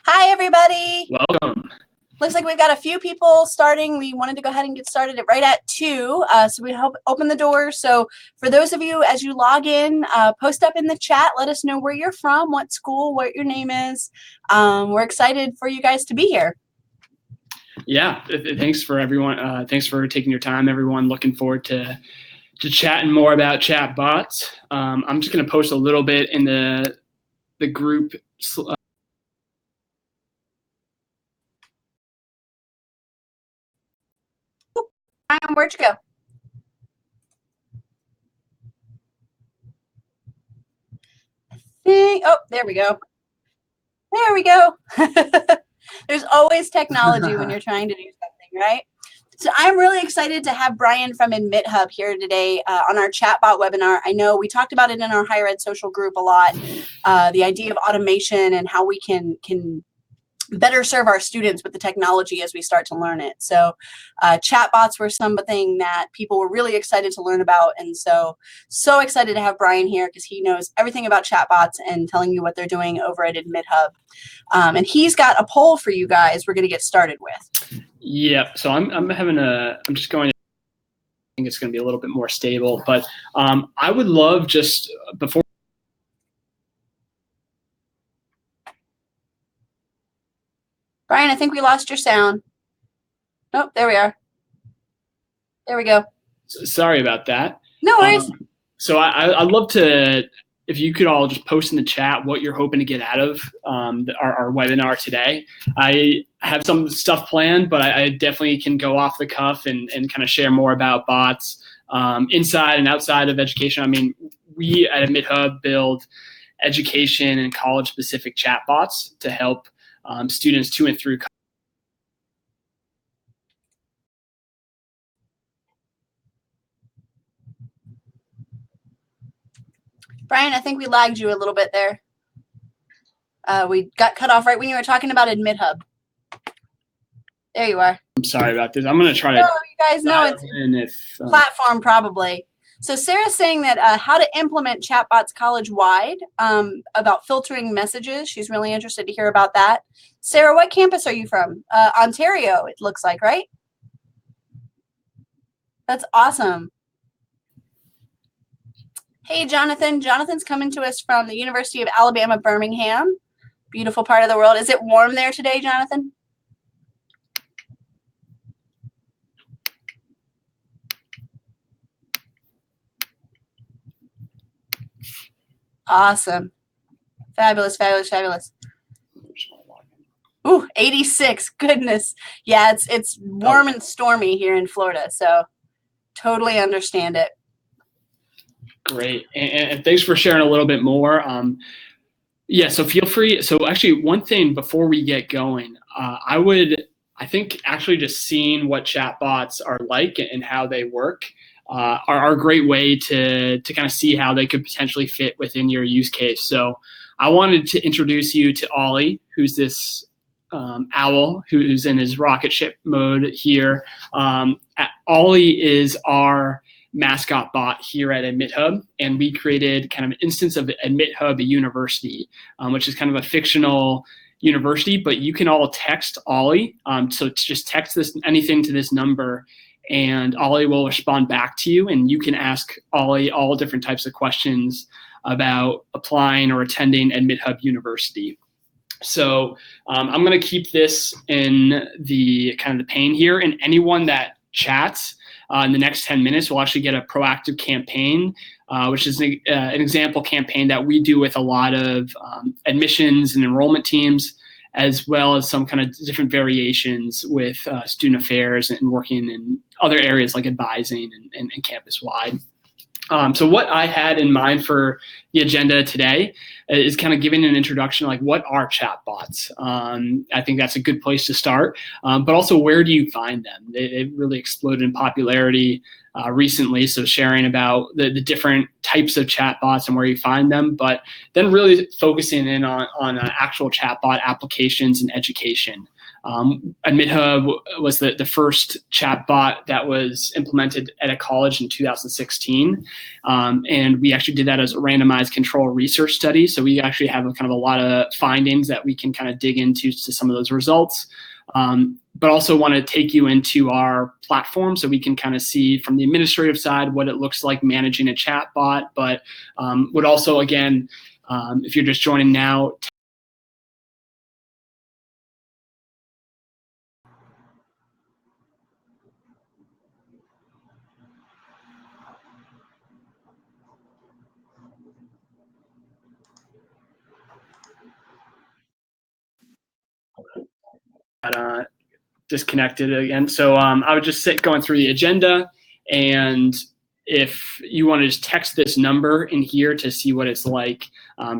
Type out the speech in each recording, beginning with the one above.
Hi, everybody. Welcome. Looks like we've got a few people starting. We wanted to go ahead and get started at right at 2. So we hope open the doors. So for those of you, as you log in, post up in the chat. Let us know where you're from, what school, what your name is. We're excited for you guys to be here. Yeah, thanks for everyone. Thanks for taking your time, everyone. Looking forward to chatting more about chatbots. I'm just going to post a little bit in the group. Brian, where'd you go? Oh, there we go. There we go. There's always technology when you're trying to do something, right? So I'm really excited to have Brian from AdmitHub here today on our chatbot webinar. I know we talked about it in our higher ed social group a lot, the idea of automation and how we can better serve our students with the technology as we start to learn it. So chatbots were something that people were really excited to learn about. And so excited to have Brian here because he knows everything about chatbots and telling you what they're doing over at AdmitHub. And he's got a poll for you guys we're going to get started with. Yeah, so I'm just going to, I think it's going to be a little bit more stable, but I would love just before. Brian, I think we lost your sound. Nope, there we are. There we go. Sorry about that. No worries. So I'd love to, if you could all just post in the chat what you're hoping to get out of our webinar today. I have some stuff planned, but I definitely can go off the cuff and kind of share more about bots inside and outside of education. I mean, we at AdmitHub build education and college-specific chatbots to help students to and through. Brian, I think we lagged you a little bit there. We got cut off right when you were talking about AdmitHub. There you are. I'm sorry about this. I'm going to try to. No, you guys know it's platform probably. So Sarah's saying that how to implement chatbots college-wide, about filtering messages. She's really interested to hear about that. Sarah, what campus are you from? Ontario, it looks like, right? That's awesome. Hey, Jonathan. Jonathan's coming to us from the University of Alabama, Birmingham. Beautiful part of the world. Is it warm there today, Jonathan? Awesome. Fabulous, fabulous, fabulous. Ooh, 86. Goodness. Yeah, it's warm and stormy here in Florida, so totally understand it. Great. And thanks for sharing a little bit more. Yeah, so feel free. So actually, one thing before we get going, I think actually just seeing what chatbots are like and how they work are a great way to kind of see how they could potentially fit within your use case. So I wanted to introduce you to Ollie, who's this owl who's in his rocket ship mode here. Ollie is our mascot bot here at AdmitHub, and we created kind of an instance of AdmitHub University, which is kind of a fictional university, but you can all text Ollie. So just text anything to this number, and Ollie will respond back to you, and you can ask Ollie all different types of questions about applying or attending AdmitHub University. So I'm going to keep this in the kind of the pane here, and anyone that chats in the next 10 minutes will actually get a proactive campaign, which is an example campaign that we do with a lot of admissions and enrollment teams, as well as some kind of different variations with student affairs and working in other areas like advising and campus-wide. So what I had in mind for the agenda today is kind of giving an introduction, like what are chatbots? I think that's a good place to start, but also where do you find them? They've really exploded in popularity recently, so sharing about the different types of chatbots and where you find them, but then really focusing in on actual chatbot applications in education. AdmitHub was the first chatbot that was implemented at a college in 2016. And we actually did that as a randomized control research study. So we actually have a lot of findings that we can kind of dig into to some of those results. But also want to take you into our platform so we can kind of see from the administrative side what it looks like managing a chatbot. But would also, again, if you're just joining now, disconnected again. So I would just sit going through the agenda, and if you want to just text this number in here to see what it's like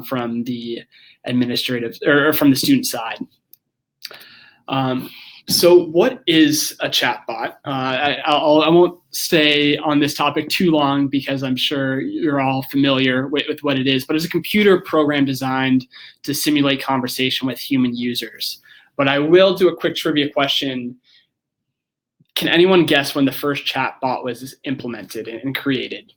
from the administrative or from the student side. So what is a chatbot? I won't stay on this topic too long because I'm sure you're all familiar with what it is, but it's a computer program designed to simulate conversation with human users. But I will do a quick trivia question. Can anyone guess when the first chatbot was implemented and created?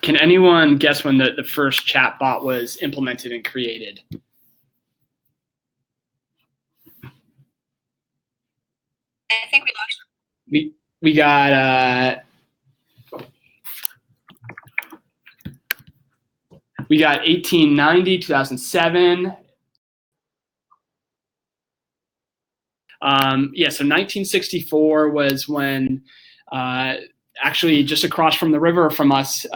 Can anyone guess when the first chatbot was implemented and created? I think we lost. We got 1890, 2007. Yeah, so 1964 was when actually just across from the river from us,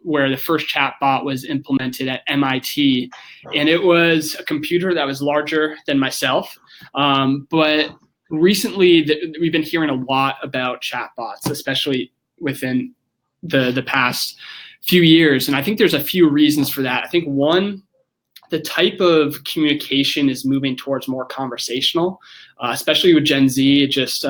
where the first chatbot was implemented at MIT. And it was a computer that was larger than myself. But recently, we've been hearing a lot about chatbots, especially within the past few years. And I think there's a few reasons for that. I think one, the type of communication is moving towards more conversational, especially with Gen Z, just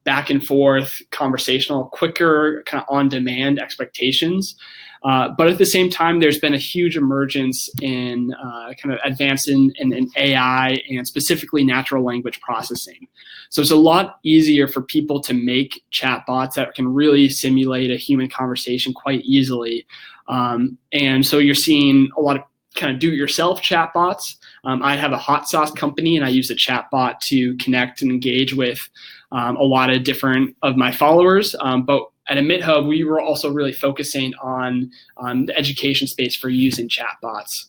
back and forth, conversational, quicker, kind of on-demand expectations. But at the same time, there's been a huge emergence in kind of advance in AI and specifically natural language processing. So it's a lot easier for people to make chatbots that can really simulate a human conversation quite easily. And so you're seeing a lot of kind of do-it-yourself chatbots. I have a hot sauce company, and I use a chatbot to connect and engage with a lot of different of my followers. But at AdmitHub, we were also really focusing on the education space for using chatbots.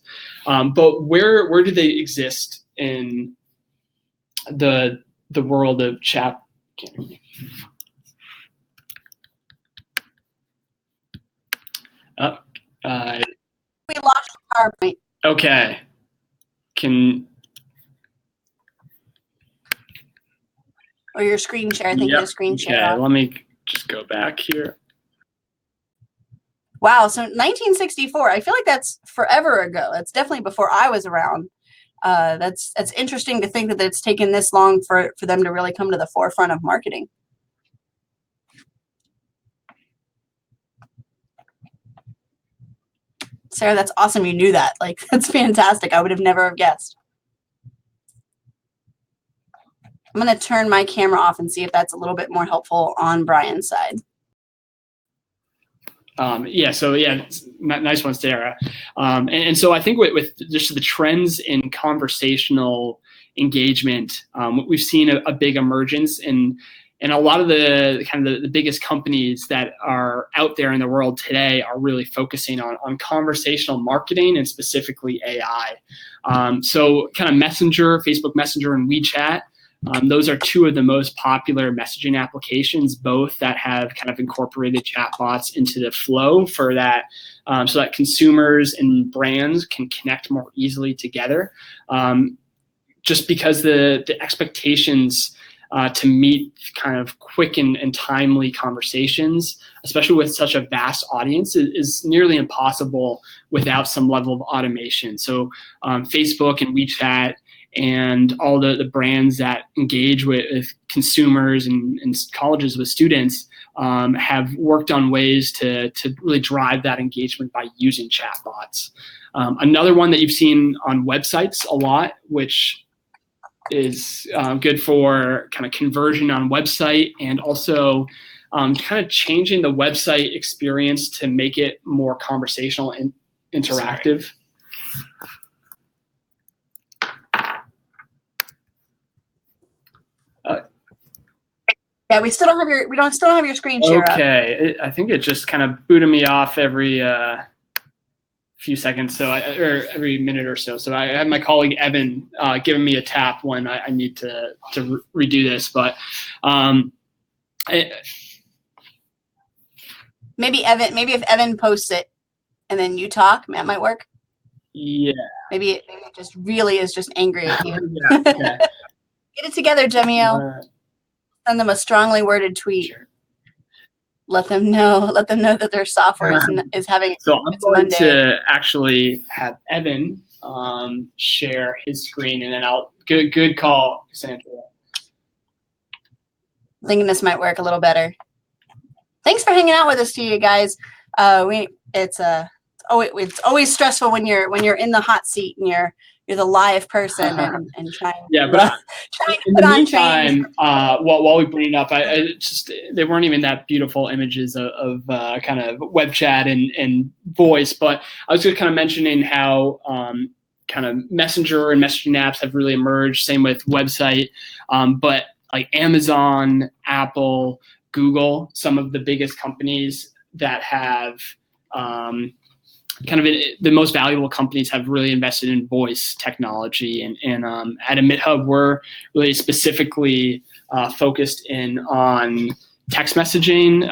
But where do they exist in the world of chat? We lost PowerPoint. Okay. Or your screen share. I think the screen share. Okay, let me just go back here. Wow, so 1964. I feel like that's forever ago. That's definitely before I was around. That's interesting to think that it's taken this long for them to really come to the forefront of marketing. Sarah, that's awesome. You knew that. Like, that's fantastic. I would have never guessed. I'm going to turn my camera off and see if that's a little bit more helpful on Brian's side. Nice one, Sarah. And so I think with just the trends in conversational engagement, we've seen a big emergence in a lot of the kind of the biggest companies that are out there in the world today are really focusing on conversational marketing and specifically AI. So kind of Messenger, Facebook Messenger, and WeChat. Those are two of the most popular messaging applications, both that have kind of incorporated chatbots into the flow for that, so that consumers and brands can connect more easily together. Just because the expectations to meet kind of quick and timely conversations, especially with such a vast audience, is nearly impossible without some level of automation. So Facebook and WeChat and all the brands that engage with consumers and colleges with students have worked on ways to really drive that engagement by using chatbots. Another one that you've seen on websites a lot, which is good for kind of conversion on website, and also kind of changing the website experience to make it more conversational and interactive. Yeah, we still don't have your screen share up. Okay, I think it just kind of booted me off every few seconds, so or every minute or so. So I had my colleague Evan giving me a tap when I need to redo this, but maybe if Evan posts it and then you talk, that might work. Yeah. Maybe it just really is just angry at you. Yeah, okay. Get it together, Jemiel. Send them a strongly worded tweet. Sure. Let them know that their software is having. So I'm going to actually have Evan share his screen, and then I'll good call, Cassandra. Thinking this might work a little better. Thanks for hanging out with us, to you guys. It's always stressful when you're in the hot seat and you're the live person and trying. Yeah, but trying in the meantime, while we bring it up, they weren't even that beautiful images of kind of web chat and voice, but I was just kind of mentioning how kind of Messenger and messaging apps have really emerged. Same with website, but like Amazon, Apple, Google, some of the biggest companies that have kind of the most valuable companies have really invested in voice technology. And at AdmitHub, we're really specifically focused in on text messaging,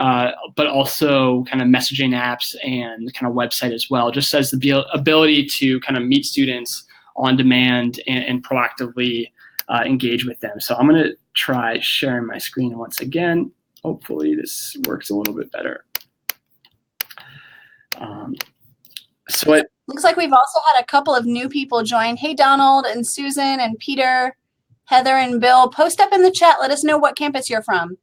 but also kind of messaging apps and kind of website as well, just as the ability to kind of meet students on demand and proactively engage with them. So I'm going to try sharing my screen once again. Hopefully this works a little bit better. So it looks like we've also had a couple of new people join. Hey, Donald and Susan and Peter, Heather and Bill, post up in the chat. Let us know what campus you're from.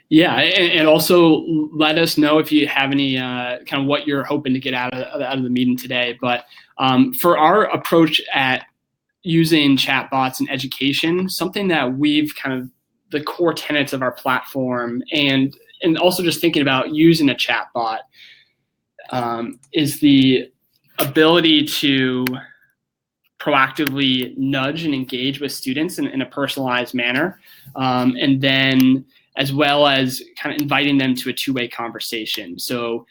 Yeah, and also let us know if you have any kind of what you're hoping to get out of the meeting today. But for our approach at using chatbots in education, something that we've kind of the core tenets of our platform, and also just thinking about using a chatbot, is the ability to proactively nudge and engage with students in a personalized manner, and then as well as kind of inviting them to a two-way conversation. So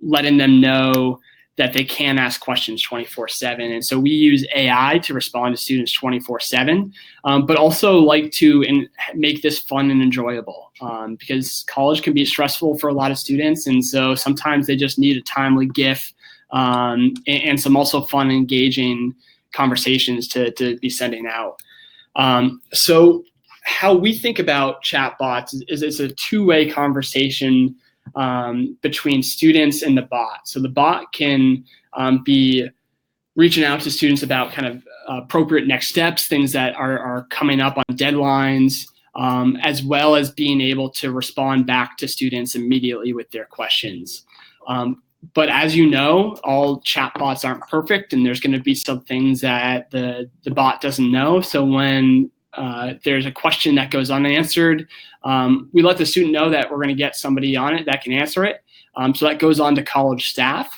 letting them know that they can ask questions 24/7. And so we use AI to respond to students 24/7, but also like to make this fun and enjoyable, because college can be stressful for a lot of students. And so sometimes they just need a timely GIF and some also fun, engaging conversations to be sending out. So how we think about chatbots is it's a two-way conversation between students and the bot. So the bot can be reaching out to students about kind of appropriate next steps, things that are coming up on deadlines, as well as being able to respond back to students immediately with their questions. But as you know, all chatbots aren't perfect, and there's going to be some things that the bot doesn't know. So when there's a question that goes unanswered, we let the student know that we're going to get somebody on it that can answer it. So that goes on to college staff,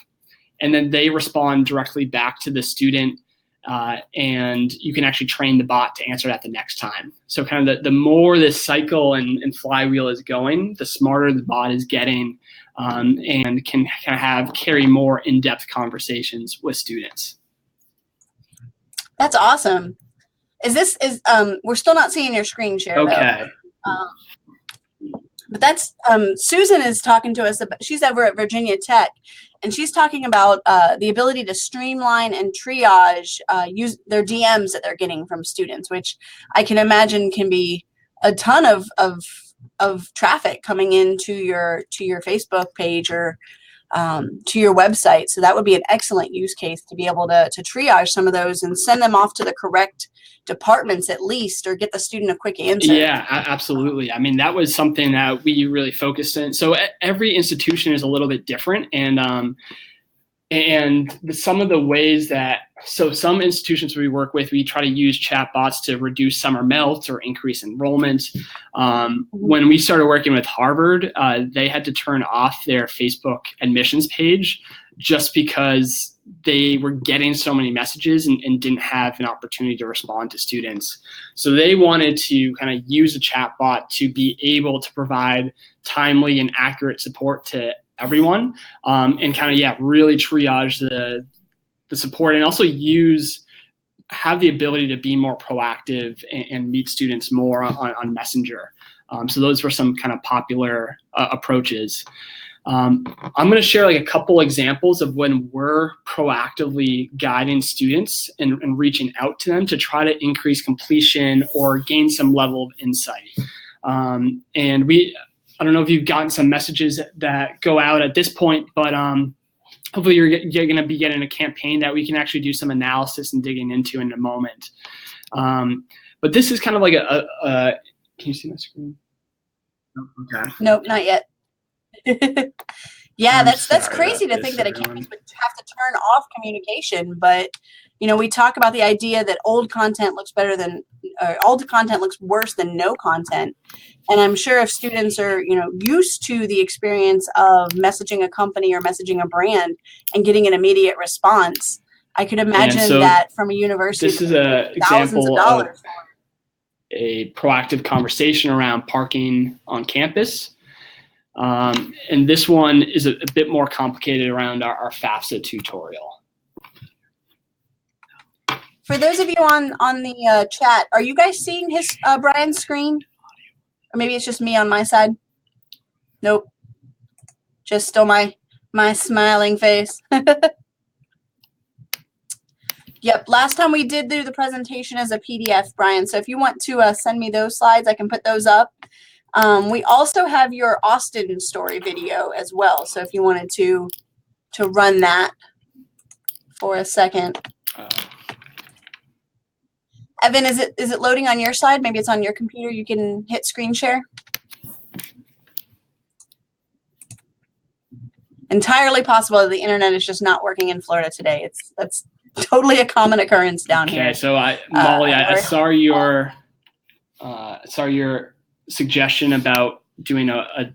and then they respond directly back to the student, and you can actually train the bot to answer that the next time. So kind of the more this cycle and flywheel is going, the smarter the bot is getting, and can kind of carry more in-depth conversations with students. That's awesome. We're still not seeing your screen share, okay, though. But that's Susan is talking to us about, she's over at Virginia Tech, and she's talking about the ability to streamline and triage use their DMs that they're getting from students, which I can imagine can be a ton of traffic coming into your Facebook page or to your website. So that would be an excellent use case to be able to triage some of those and send them off to the correct departments at least, or get the student a quick answer. Yeah, absolutely. I mean, that was something that we really focused in. So every institution is a little bit different, and some of the ways that, so some institutions we work with, we try to use chatbots to reduce summer melt or increase enrollment. When we started working with Harvard, they had to turn off their Facebook admissions page just because they were getting so many messages and didn't have an opportunity to respond to students. So they wanted to kind of use a chatbot to be able to provide timely and accurate support to everyone, and kind of, really triage the support, and also have the ability to be more proactive and meet students more on Messenger. So those were some kind of popular approaches. I'm going to share like a couple examples of when we're proactively guiding students and reaching out to them to try to increase completion or gain some level of insight. And I don't know if you've gotten some messages that go out at this point, but hopefully you're going to be getting a campaign that we can actually do some analysis and digging into in a moment. But this is kind of like can you see my screen? Okay. Nope, not yet. Yeah, that's crazy to think that a campus would have to turn off communication, but we talk about the idea that old content looks worse than no content. And I'm sure if students are, used to the experience of messaging a company or messaging a brand and getting an immediate response, I could imagine that from a university, this is an example of a proactive conversation around parking on campus. And this one is a bit more complicated around our FAFSA tutorial. For those of you on the chat, are you guys seeing Brian's screen? Or maybe it's just me on my side? Nope. Just still my smiling face. Yep, last time we did do the presentation as a PDF, Brian. So if you want to send me those slides, I can put those up. We also have your Austin story video as well. So if you wanted to run that for a second. Evan, is it loading on your side? Maybe it's on your computer. You can hit screen share. Entirely possible that the internet is just not working in Florida today. That's totally a common occurrence down here. Okay, so Molly, I saw your suggestion about doing a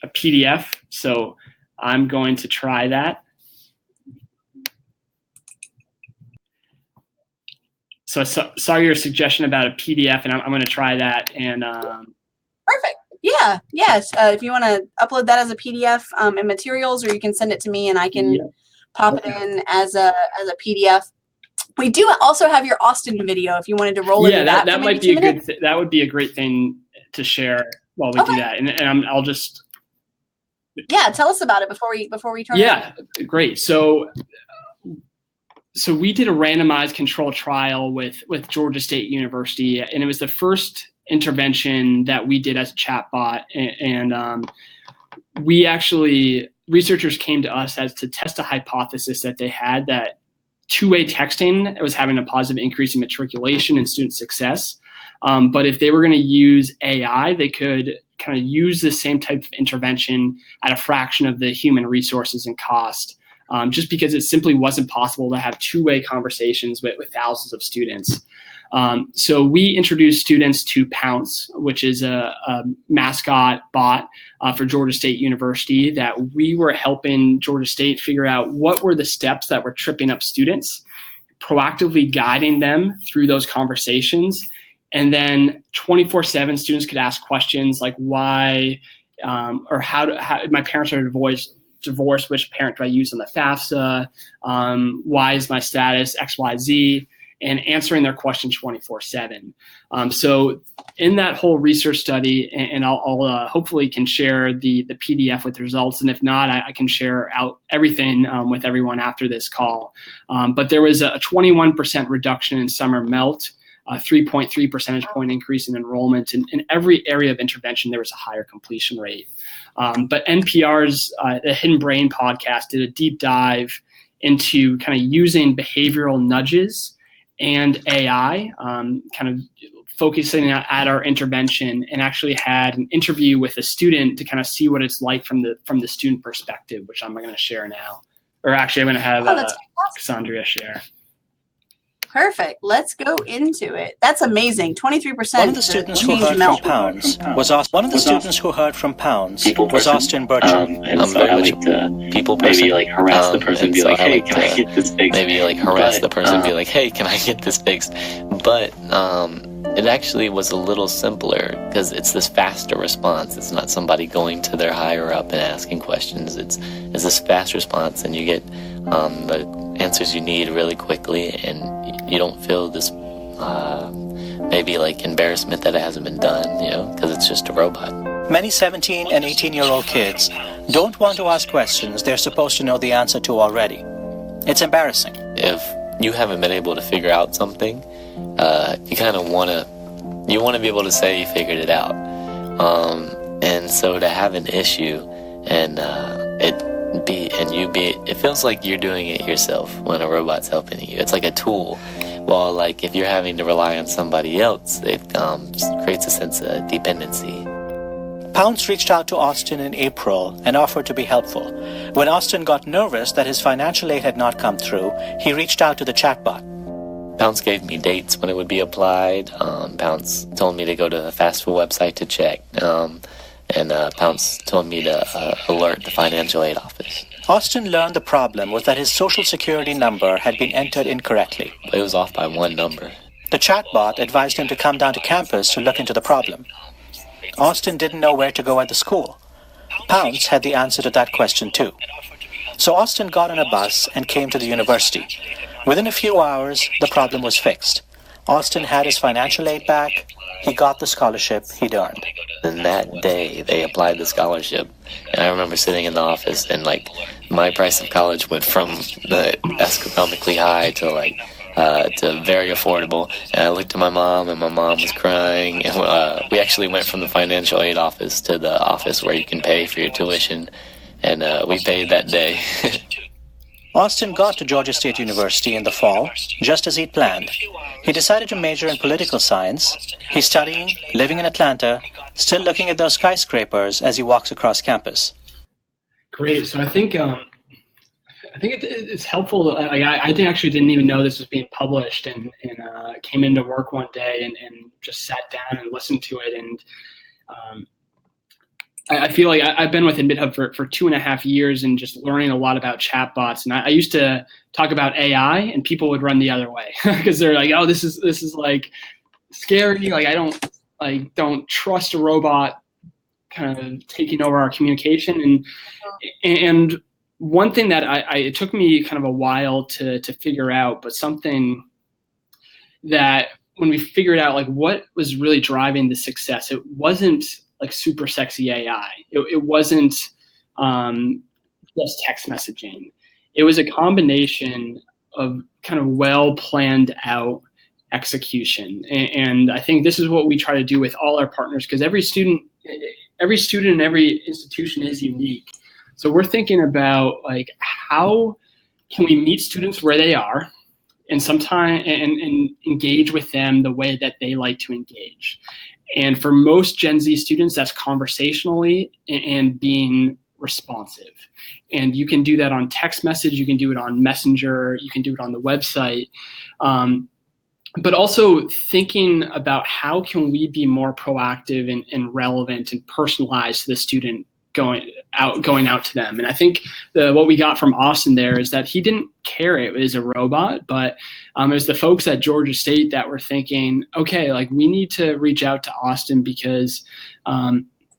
PDF. So I'm going to try that. So I saw your suggestion about a PDF, and I'm going to try that. And perfect. Yeah. Yes. If you want to upload that as a PDF in materials, or you can send it to me, and I can pop it in as a PDF. We do also have your Austin video if you wanted to roll it. Yeah, that might be a good. That would be a great thing to share while we do that, and I'll just. Yeah, tell us about it before we turn. Yeah, great. So we did a randomized control trial with Georgia State University, and it was the first intervention that we did as a chatbot. And we actually, researchers came to us as to test a hypothesis that they had that two-way texting was having a positive increase in matriculation and student success. But if they were going to use AI, they could kind of use the same type of intervention at a fraction of the human resources and cost. Just because it simply wasn't possible to have two-way conversations with thousands of students. So we introduced students to Pounce, which is a Mascot bot for Georgia State University, that we were helping Georgia State figure out what were the steps that were tripping up students, proactively guiding them through those conversations. And then 24/7 students could ask questions like why or how my parents are divorced, which parent do I use on the FAFSA? Why is my status XYZ? And answering their question 24/7. So in that whole research study, and I'll hopefully can share the PDF with the results, and if not, I can share out everything with everyone after this call. But there was a 21% reduction in summer melt 3.3 percentage point increase in enrollment. In every area of intervention, there was a higher completion rate. But NPR's The Hidden Brain podcast did a deep dive into kind of using behavioral nudges and AI, kind of focusing at our intervention, and actually had an interview with a student to kind of see what it's like from the student perspective, which I'm going to share now. Or actually, I'm going to have Cassandra share. Perfect. Let's go into it. That's amazing. 23%. One of the students who heard from Pounds was Austin Burcham. I'm very much a people person. Maybe like harass the person, be like, hey, can I get this fixed? Maybe like harass the person, be like, hey, can I get this fixed? But it actually was a little simpler because it's this faster response. It's not somebody going to their higher up and asking questions. It's this fast response, and you get the answers you need really quickly, and you don't feel this maybe like embarrassment that it hasn't been done, you know, because it's just a robot. Many 17 and 18-year-old kids don't want to ask questions they're supposed to know the answer to already. It's embarrassing. If you haven't been able to figure out something, you kind of want to be able to say you figured it out. And so to have an issue and it feels like you're doing it yourself when a robot's helping you. It's like a tool. While like if you're having to rely on somebody else, it creates a sense of dependency. Pounds reached out to Austin in April and offered to be helpful. When Austin got nervous that his financial aid had not come through, he reached out to the chatbot. Pounds gave me dates when it would be applied. Pounds told me to go to the fast food website to check. And Pounds told me to alert the financial aid office. Austin learned the problem was that his social security number had been entered incorrectly. It was off by one number. The chatbot advised him to come down to campus to look into the problem. Austin didn't know where to go at the school. Pounds had the answer to that question too. So Austin got on a bus and came to the university. Within a few hours, the problem was fixed. Austin had his financial aid back. He got the scholarship he'd earned. And that day, they applied the scholarship. And I remember sitting in the office, and like my price of college went from the astronomically high to like to very affordable. And I looked at my mom, and my mom was crying. And we actually went from the financial aid office to the office where you can pay for your tuition, and we paid that day. Austin got to Georgia State University in the fall, just as he'd planned. He decided to major in political science. He's studying, living in Atlanta, still looking at those skyscrapers as he walks across campus. Great. So I think it's helpful. I actually didn't even know this was being published, and came into work one day and just sat down and listened to it. And I feel like I've been with AdmitHub for 2.5 years and just learning a lot about chatbots. And I used to talk about AI, and people would run the other way because they're like, "Oh, this is like scary. Like I don't trust a robot kind of taking over our communication." And one thing that it took me kind of a while to figure out, but something that when we figured out like what was really driving the success, it wasn't like super sexy AI. It wasn't just text messaging. It was a combination of kind of well planned out execution. And I think this is what we try to do with all our partners, because every student and every institution is unique. So we're thinking about like how can we meet students where they are, and sometimes and engage with them the way that they like to engage. And for most Gen Z students, that's conversationally and being responsive. And you can do that on text message, you can do it on Messenger, you can do it on the website. But also thinking about how can we be more proactive and relevant and personalized to the student going out to them. And I think what we got from Austin there is that he didn't care it was a robot, but it was the folks at Georgia State that were thinking, okay, like we need to reach out to Austin because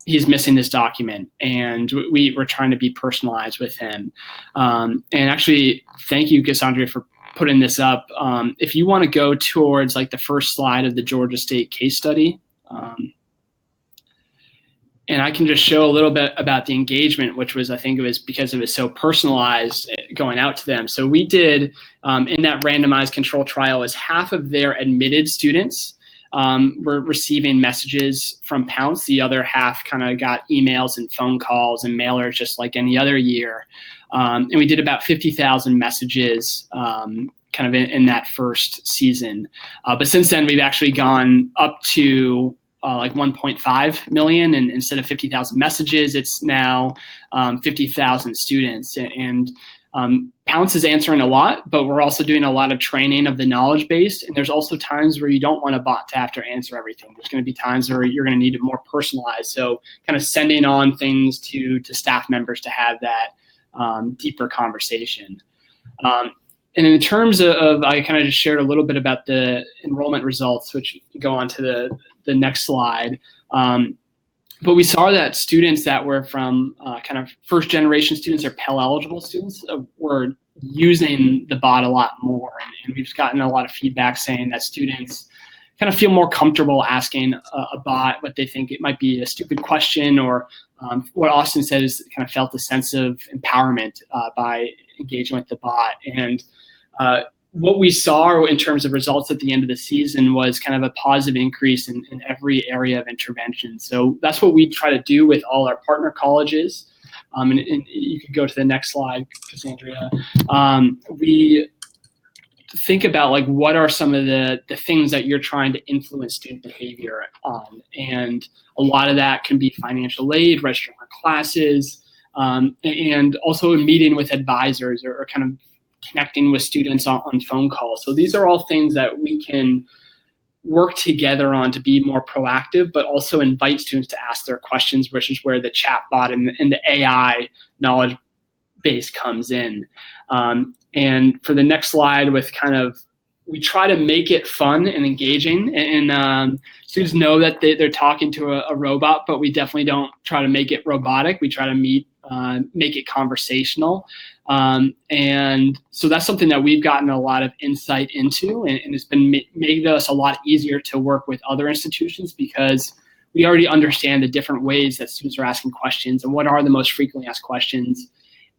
he's missing this document, and we're trying to be personalized with him. And actually, thank you, Cassandra, for putting this up. If you want to go towards like the first slide of the Georgia State case study, and I can just show a little bit about the engagement, which was, I think it was because it was so personalized. going out to them. So we did in that randomized control trial is half of their admitted students were receiving messages from Pounce. The other half kind of got emails and phone calls and mailers just like any other year. And we did about 50,000 messages kind of in that first season. But since then, we've actually gone up to like 1.5 million, and instead of 50,000 messages, it's now 50,000 students. And Pounce is answering a lot, but we're also doing a lot of training of the knowledge base. And there's also times where you don't want a bot to have to answer everything. There's going to be times where you're going to need it more personalized. So kind of sending on things to staff members to have that deeper conversation. And in terms of, I kind of just shared a little bit about the enrollment results, which go on to the next slide. But we saw that students that were from kind of first generation students or Pell eligible students were using the bot a lot more. And we've gotten a lot of feedback saying that students kind of feel more comfortable asking a bot what they think it might be a stupid question, or what Austin said is kind of felt a sense of empowerment by engaging with the bot. And what we saw in terms of results at the end of the season was kind of a positive increase in every area of intervention. So that's what we try to do with all our partner colleges. And you could go to the next slide, Cassandra. We think about like what are some of the things that you're trying to influence student behavior on. And a lot of that can be financial aid, registering for classes, and also a meeting with advisors or kind of connecting with students on phone calls. So these are all things that we can work together on to be more proactive, but also invite students to ask their questions, which is where the chatbot and the AI knowledge base comes in. And for the next slide, with kind of, we try to make it fun and engaging, and students know that they're talking to a robot, but we definitely don't try to make it robotic. We try to make it conversational. And so that's something that we've gotten a lot of insight into, and it's been made us a lot easier to work with other institutions because we already understand the different ways that students are asking questions and what are the most frequently asked questions,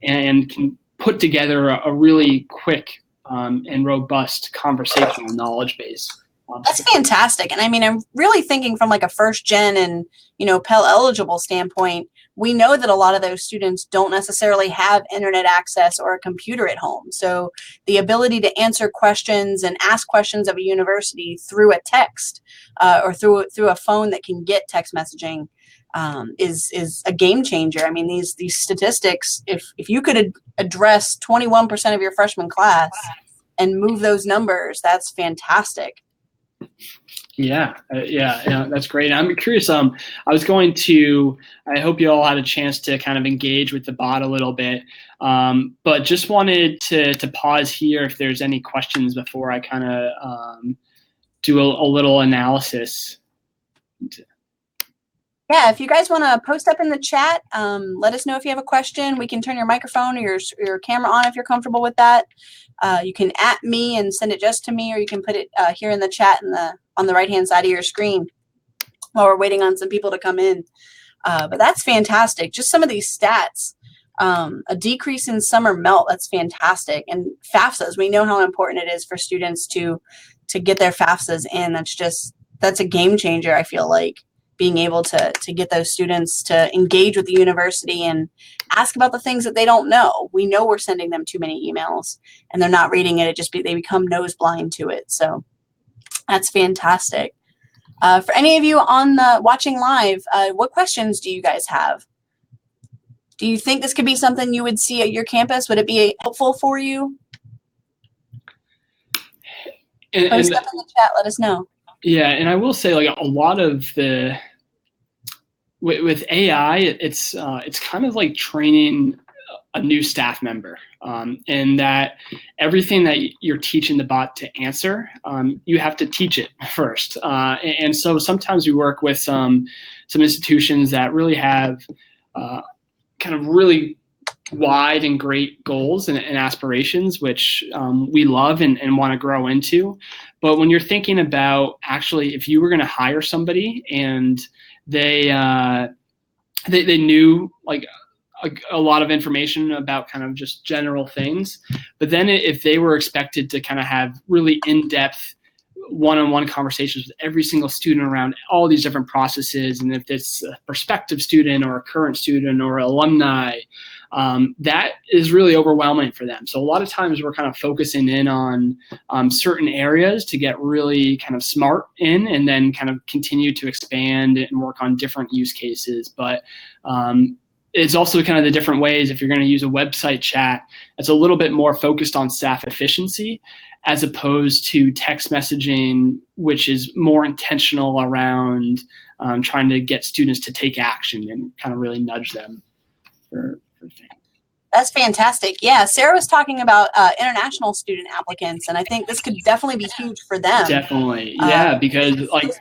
and can put together a really quick and robust conversational knowledge base. That's fantastic. And I mean, I'm really thinking from like a first gen and, Pell eligible standpoint, we know that a lot of those students don't necessarily have internet access or a computer at home. So the ability to answer questions and ask questions of a university through a text or through a phone that can get text messaging is a game changer. I mean, these statistics, if you could address 21% of your freshman class and move those numbers, that's fantastic. Yeah, that's great. I'm curious. I hope you all had a chance to kind of engage with the bot a little bit, but just wanted to pause here if there's any questions before I kind of do a little analysis. Yeah, if you guys want to post up in the chat, let us know if you have a question. We can turn your microphone or your camera on if you're comfortable with that. You can @ me and send it just to me, or you can put it here in the chat on the right-hand side of your screen while we're waiting on some people to come in. But that's fantastic. Just some of these stats. A decrease in summer melt, that's fantastic. And FAFSAs, we know how important it is for students to get their FAFSAs in. That's a game changer, I feel like. Being able to get those students to engage with the university and ask about the things that they don't know. We know we're sending them too many emails and they're not reading it. They become nose blind to it. So that's fantastic. For any of you on watching live, what questions do you guys have? Do you think this could be something you would see at your campus? Would it be helpful for you? Post up in the chat, let us know. Yeah, and I will say, like, a lot of with AI, it's kind of like training a new staff member, and that everything that you're teaching the bot to answer, you have to teach it first. And so sometimes we work with some institutions that really have kind of really wide and great goals and aspirations, which we love and want to grow into. But when you're thinking about actually, if you were going to hire somebody and they knew like a lot of information about kind of just general things. But then if they were expected to kind of have really in-depth one-on-one conversations with every single student around all these different processes, and if it's a prospective student or a current student or alumni, that is really overwhelming for them. So a lot of times we're kind of focusing in on certain areas to get really kind of smart in, and then kind of continue to expand and work on different use cases. But it's also kind of the different ways. If you're going to use a website chat, it's a little bit more focused on staff efficiency, as opposed to text messaging, which is more intentional around trying to get students to take action and kind of really nudge them for things. That's fantastic. Yeah, Sarah was talking about international student applicants, and I think this could definitely be huge for them. Definitely, yeah, because like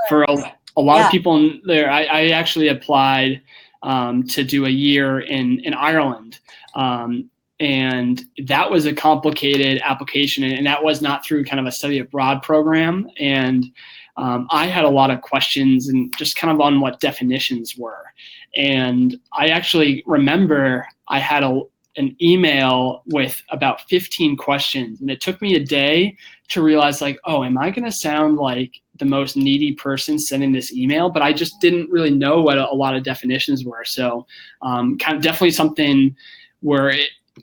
for a lot of people in there, I actually applied to do a year in Ireland. And that was a complicated application, and that was not through kind of a study abroad program. And I had a lot of questions and just kind of on what definitions were. And I actually remember I had an email with about 15 questions, and it took me a day to realize, like, oh, am I going to sound like the most needy person sending this email? But I just didn't really know what a lot of definitions were. So kind of definitely something where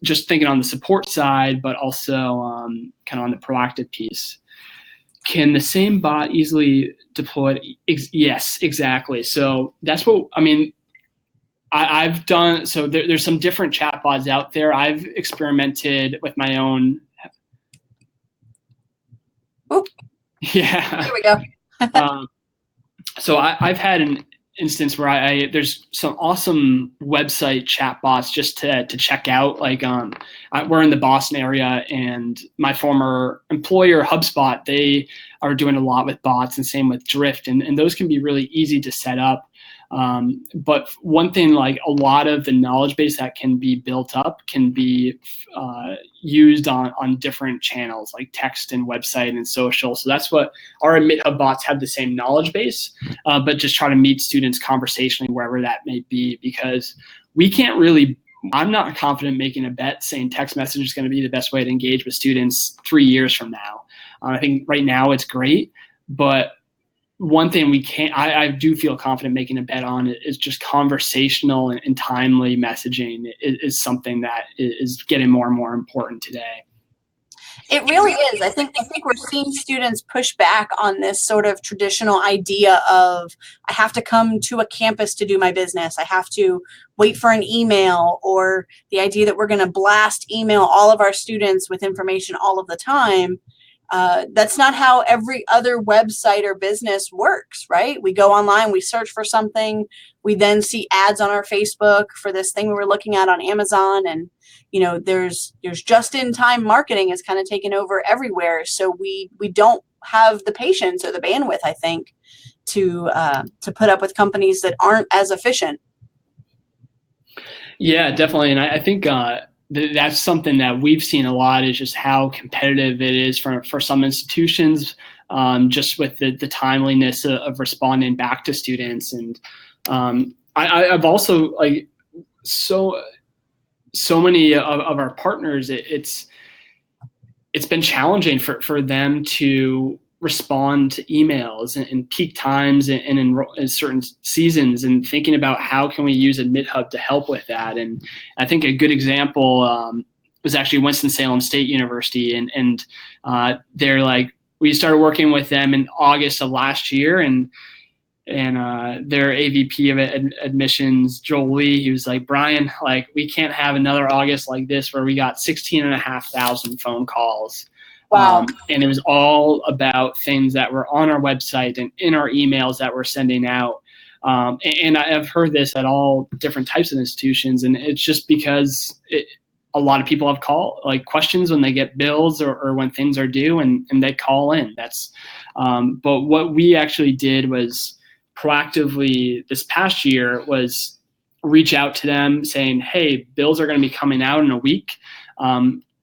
just thinking on the support side, but also kind of on the proactive piece. Can the same bot easily deploy? Yes, exactly. So that's what, I mean, I've done, so there's some different chatbots out there. I've experimented with my own. Oop. Yeah. Here we go. So I've had an instance where there's some awesome website chatbots just to check out. Like we're in the Boston area, and my former employer, HubSpot, they are doing a lot with bots, and same with Drift, and those can be really easy to set up. But one thing, like a lot of the knowledge base that can be built up can be used on different channels like text and website and social. So that's what our AdmitHub bots have, the same knowledge base, but just try to meet students conversationally wherever that may be, because we can't really, I'm not confident making a bet saying text message is going to be the best way to engage with students 3 years from now. I think right now it's great, but one thing we can't, I do feel confident making a bet on it is just conversational and timely messaging is something that is getting more and more important today. It really is. I think we're seeing students push back on this sort of traditional idea of, I have to come to a campus to do my business. I have to wait for an email, or the idea that we're going to blast email all of our students with information all of the time. That's not how every other website or business works, right? We go online, we search for something, we then see ads on our Facebook for this thing we were looking at on Amazon, and there's just-in-time marketing is kind of taken over everywhere. So we don't have the patience or the bandwidth, I think, to put up with companies that aren't as efficient. Yeah, definitely, and I think that's something that we've seen a lot, is just how competitive it is for some institutions, just with the timeliness of responding back to students. And I've also, like, so many of our partners, it's been challenging for them to respond to emails in peak times and in certain seasons, and thinking about how can we use AdmitHub to help with that. And I think a good example was actually Winston-Salem State University, and they're like, we started working with them in August of last year, and their AVP of admissions, Joel Lee, he was like, Brian, like, we can't have another August like this where we got 16,500 phone calls. Wow. And it was all about things that were on our website and in our emails that we're sending out. And I've heard this at all different types of institutions, and it's just because a lot of people have questions when they get bills or when things are due, and they call in. That's but what we actually did was proactively this past year was reach out to them saying, hey, bills are going to be coming out in a week.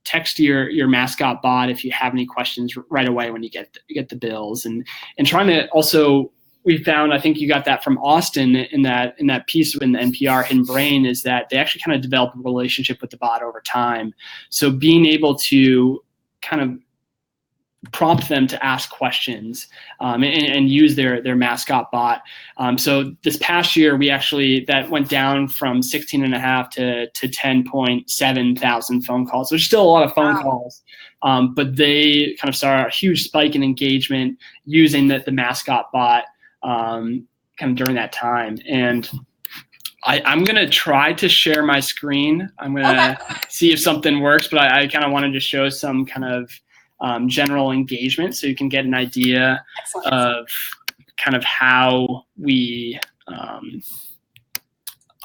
Text your Mascot bot if you have any questions right away when you get the bills, and trying to also we found, I think you got that from Austin in that piece in the NPR Hidden Brain, is that they actually kind of develop a relationship with the bot over time. So being able to kind of prompt them to ask questions and use their Mascot bot. So this past year, that went down from 16.5 to 10.7 thousand phone calls. There's still a lot of phone calls, but they kind of saw a huge spike in engagement using the Mascot bot kind of during that time. And I'm going to try to share my screen. I'm going to see if something works, but I kind of wanted to show some kind of general engagement, so you can get an idea of kind of how we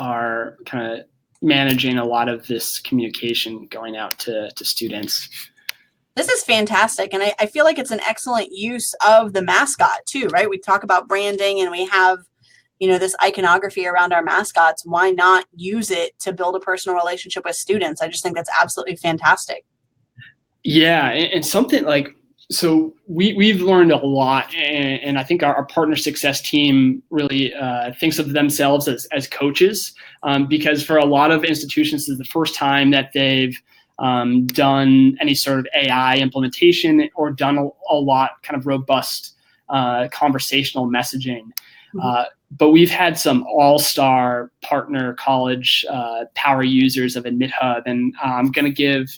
are kind of managing a lot of this communication going out to students. This is fantastic, and I feel like it's an excellent use of the mascot too, right? We talk about branding, and we have, this iconography around our mascots. Why not use it to build a personal relationship with students? I just think that's absolutely fantastic. Yeah, and something like, so we've learned a lot, and I think our partner success team really thinks of themselves as coaches, because for a lot of institutions, this is the first time that they've done any sort of AI implementation or done a lot kind of robust conversational messaging. But we've had some all-star partner college power users of AdmitHub, and I'm going to give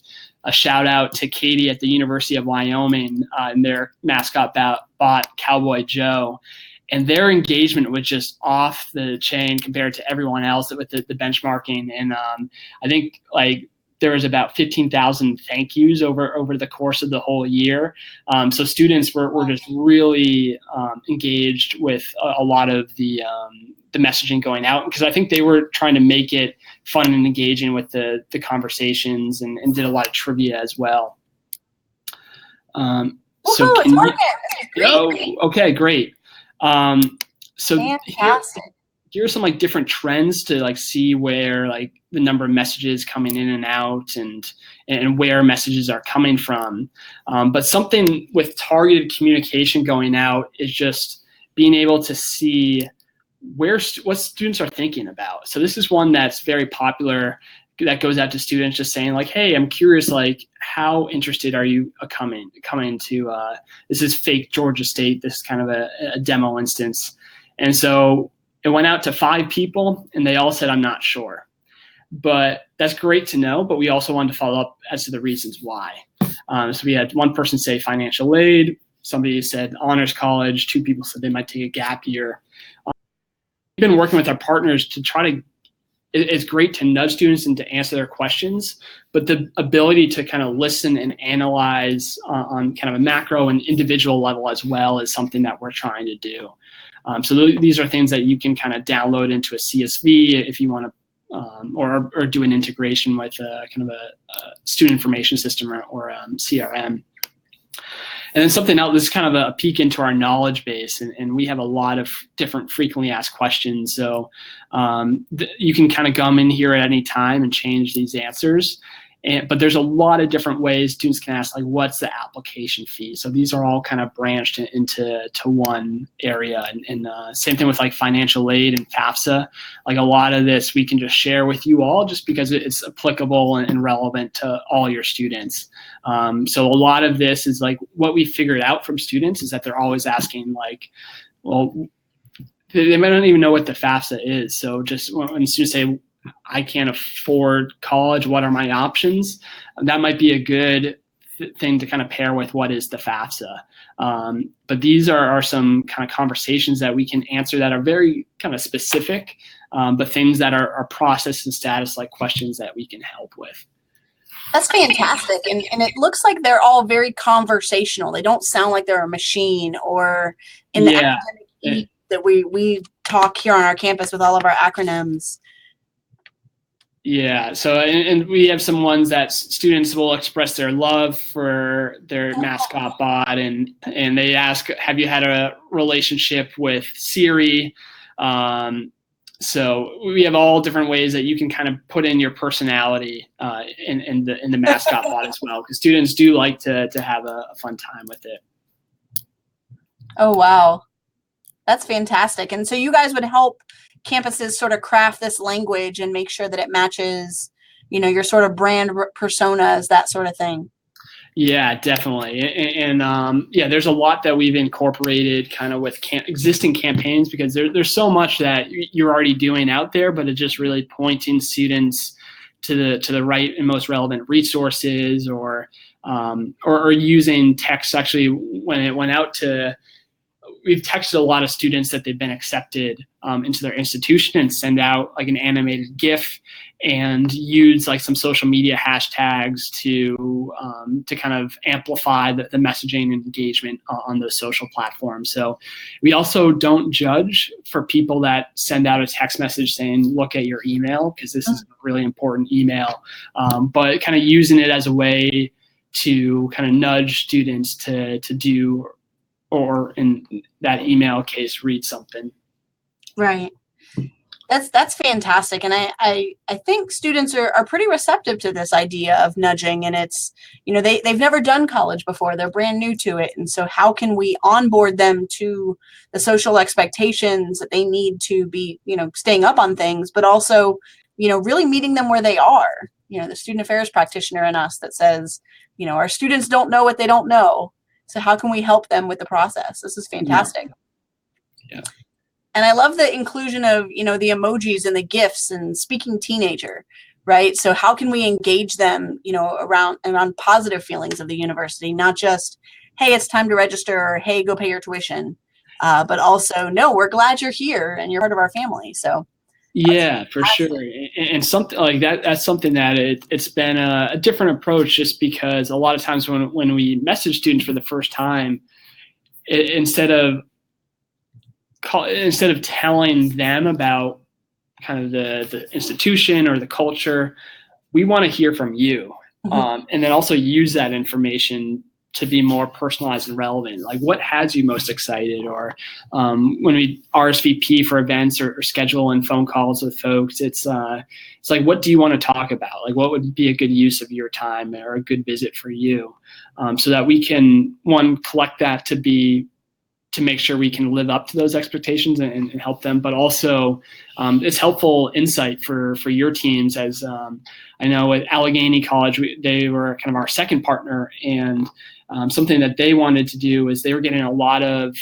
a shout out to Katie at the University of Wyoming and their mascot bot, Cowboy Joe. And their engagement was just off the chain compared to everyone else with the benchmarking. And I think there was about 15,000 thank yous over the course of the whole year. So students were just really engaged with a lot of the messaging going out, because I think they were trying to make it fun and engaging with the conversations, and did a lot of trivia as well. So it's working. okay, great. So fantastic. Here are some different trends to see where the number of messages coming in and out, and where messages are coming from. But something with targeted communication going out is just being able to see what students are thinking about. So this is one that's very popular that goes out to students, just saying hey, I'm curious, how interested are you coming to this is fake Georgia State, this is kind of a demo instance. And so it went out to 5 people, and they all said, I'm not sure. But that's great to know, but we also wanted to follow up as to the reasons why. So we had one person say financial aid, somebody said honors college, 2 people said they might take a gap year. We've been working with our partners to try to, it's great to nudge students and to answer their questions, but the ability to kind of listen and analyze on kind of a macro and individual level as well is something that we're trying to do. So these are things that you can kind of download into a CSV if you want to, or do an integration with kind of a student information system or CRM. And then something else, this is kind of a peek into our knowledge base, and we have a lot of different frequently asked questions. So you can kind of come in here at any time and change these answers. But there's a lot of different ways students can ask, what's the application fee? So these are all kind of branched into one area. And same thing with financial aid and FAFSA. A lot of this we can just share with you all just because it's applicable and relevant to all your students. So a lot of this is what we figured out from students is that they're always asking well, they might not even know what the FAFSA is. So just when students say, I can't afford college, what are my options? That might be a good thing to kind of pair with what is the FAFSA. But these are some kind of conversations that we can answer that are very kind of specific, but things that are process and status questions that we can help with. That's fantastic. And it looks like they're all very conversational. They don't sound like they're a machine or in the academic heat that we talk here on our campus with all of our acronyms. Yeah, so and we have some ones that students will express their love for their mascot bot, and they ask, have you had a relationship with Siri? So we have all different ways that you can kind of put in your personality in the mascot bot as well, because students do like to have a fun time with it. Oh, wow. That's fantastic. And so you guys would help campuses sort of craft this language and make sure that it matches, your sort of brand personas, that sort of thing. Yeah, definitely. And yeah, there's a lot that we've incorporated kind of with existing campaigns, because there's so much that you're already doing out there, but it's just really pointing students to the right and most relevant resources, or using text. Actually, when it went out to, we've texted a lot of students that they've been accepted into their institution, and send out like an animated GIF, and use like some social media hashtags to kind of amplify the messaging and engagement on those social platforms. So we also don't judge for people that send out a text message saying, look at your email, because this is a really important email, but kind of using it as a way to kind of nudge students to do, or in that email case, read something. Right. That's fantastic. And I think students are pretty receptive to this idea of nudging, and it's, they've never done college before. They're brand new to it. And so how can we onboard them to the social expectations that they need to be, staying up on things, but also, really meeting them where they are. The student affairs practitioner in us that says, our students don't know what they don't know. So how can we help them with the process? This is fantastic. Yeah. And I love the inclusion of, the emojis and the GIFs and speaking teenager, right? So how can we engage them, around positive feelings of the university, not just, hey, it's time to register, or hey, go pay your tuition, but also, no, we're glad you're here and you're part of our family. So yeah, for sure. And something like that's something that it's been a different approach, just because a lot of times when we message students for the first time, instead of telling them about kind of the institution or the culture, we want to hear from you. And then also use that information to be more personalized and relevant. Like, what has you most excited? Or when we RSVP for events or schedule in phone calls with folks, it's like, what do you want to talk about? Like, what would be a good use of your time or a good visit for you? So that we can, one, collect that to make sure we can live up to those expectations and help them, but also it's helpful insight for your teams. As I know at Allegheny College, they were kind of our second partner, and something that they wanted to do is they were getting a lot of